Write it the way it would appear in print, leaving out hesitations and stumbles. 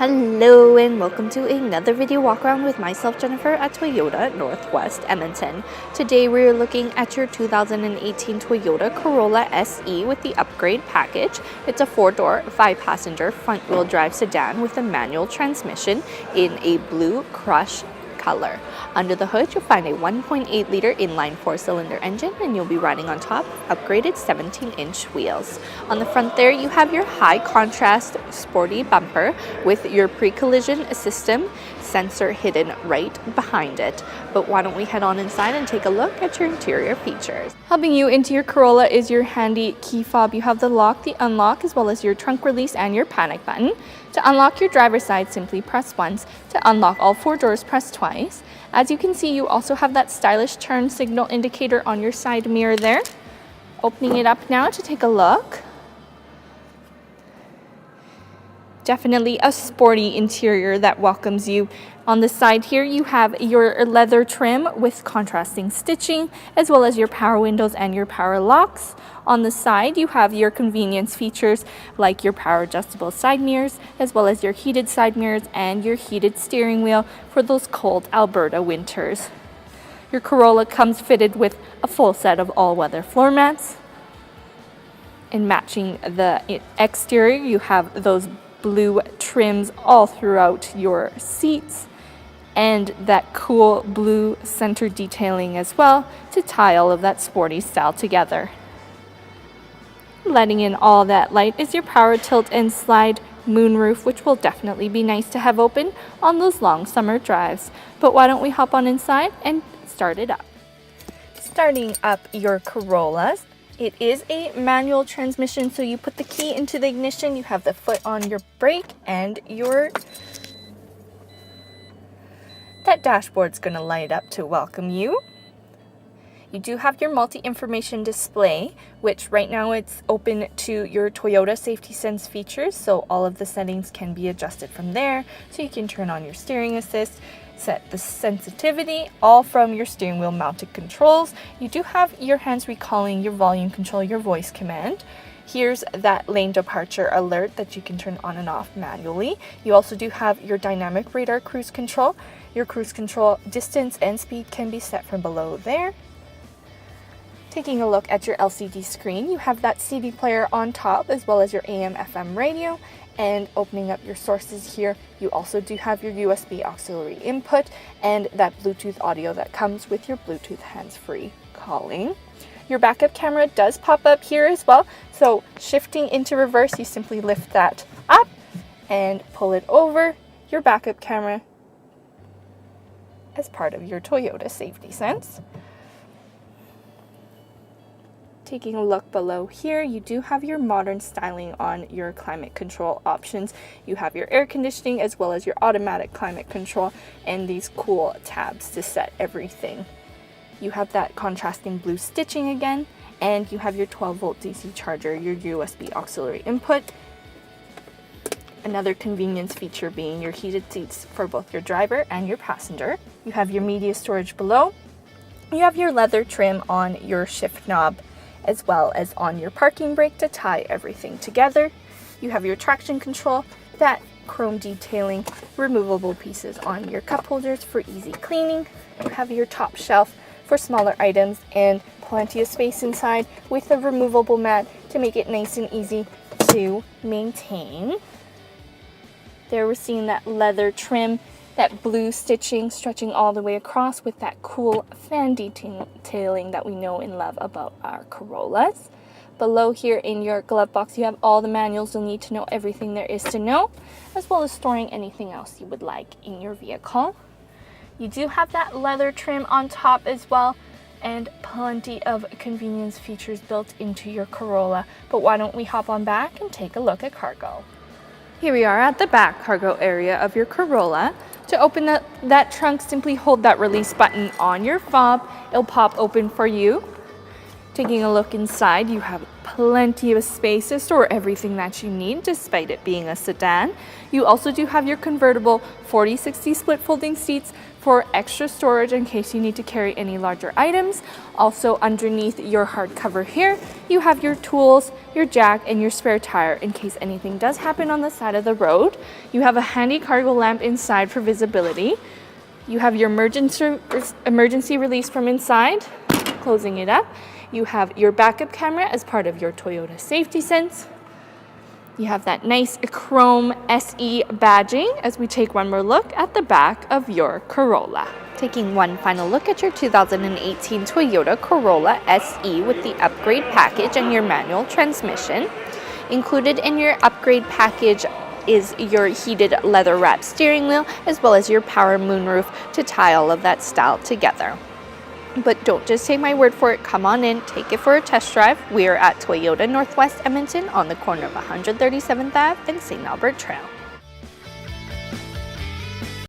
Hello and welcome to another video walk around with myself, Jennifer, at Toyota Northwest Edmonton. Today we're looking at your 2018 Toyota Corolla SE with the upgrade package. It's a 4-door, 5-passenger front-wheel drive sedan with a manual transmission in a blue crush color. Under the hood, you'll find a 1.8-liter inline 4-cylinder engine, and you'll be riding on top of upgraded 17-inch wheels. On the front there, you have your high-contrast sporty bumper with your pre-collision system sensor hidden right behind it. But why don't we head on inside and take a look at your interior features. Helping you into your Corolla is your handy key fob. You have the lock, the unlock, as well as your trunk release and your panic button. To unlock your driver's side, simply press once. To unlock all 4 doors, press twice. As you can see, you also have that stylish turn signal indicator on your side mirror there. Opening it up now to take a look. Definitely a sporty interior that welcomes you. On the side here, you have your leather trim with contrasting stitching, as well as your power windows and your power locks. On the side, you have your convenience features like your power adjustable side mirrors, as well as your heated side mirrors and your heated steering wheel for those cold Alberta winters. Your Corolla comes fitted with a full set of all-weather floor mats. And matching the exterior, you have those blue trims all throughout your seats and that cool blue center detailing as well to tie all of that sporty style together. Letting in all that light is your power tilt and slide moonroof, which will definitely be nice to have open on those long summer drives. But why don't we hop on inside and start it up. Starting up your Corollas, it is a manual transmission, so you put the key into the ignition, you have the foot on your brake, and that dashboard's going to light up to welcome you. You do have your multi-information display, which right now it's open to your Toyota Safety Sense features, so all of the settings can be adjusted from there. So you can turn on your steering assist, set the sensitivity, all from your steering wheel mounted controls. You do have your hands-free calling, your volume control, your voice command. Here's that lane departure alert that you can turn on and off manually. You also do have your dynamic radar cruise control. Your cruise control distance and speed can be set from below there. Taking a look at your LCD screen, you have that CD player on top as well as your AM/FM radio. And opening up your sources here, you also do have your USB auxiliary input and that Bluetooth audio that comes with your Bluetooth hands-free calling. Your backup camera does pop up here as well, so shifting into reverse, you simply lift that up and pull it over. Your backup camera as part of your Toyota Safety Sense. Taking a look below here, you do have your modern styling on your climate control options. You have your air conditioning as well as your automatic climate control and these cool tabs to set everything. You have that contrasting blue stitching again, and you have your 12-volt DC charger, your USB auxiliary input. Another convenience feature being your heated seats for both your driver and your passenger. You have your media storage below. You have your leather trim on your shift knob, as well as on your parking brake to tie everything together. You have your traction control, that chrome detailing, removable pieces on your cup holders for easy cleaning. You have your top shelf for smaller items and plenty of space inside with a removable mat to make it nice and easy to maintain. There we're seeing that leather trim, that blue stitching stretching all the way across with that cool fan detailing that we know and love about our Corollas. Below here in your glove box, you have all the manuals you'll need to know everything there is to know, as well as storing anything else you would like in your vehicle. You do have that leather trim on top as well, and plenty of convenience features built into your Corolla. But why don't we hop on back and take a look at cargo. Here we are at the back cargo area of your Corolla. To open that trunk, simply hold that release button on your fob. It'll pop open for you. Taking a look inside, you have plenty of space to store everything that you need despite it being a sedan. You also do have your convertible 40/60 split folding seats for extra storage in case you need to carry any larger items. Also underneath your hardcover here, you have your tools, your jack, and your spare tire in case anything does happen on the side of the road. You have a handy cargo lamp inside for visibility. You have your emergency release from inside, closing it up. You have your backup camera as part of your Toyota safety sense. You have that nice chrome SE badging as we take one more look at the back of your Corolla. Taking one final look at your 2018 Toyota Corolla SE with the upgrade package and your manual transmission. Included in your upgrade package is your heated leather wrapped steering wheel as well as your power moonroof to tie all of that style together. But don't just take my word for it, come on in, take it for a test drive. We are at Toyota Northwest Edmonton on the corner of 137th Ave and St. Albert Trail.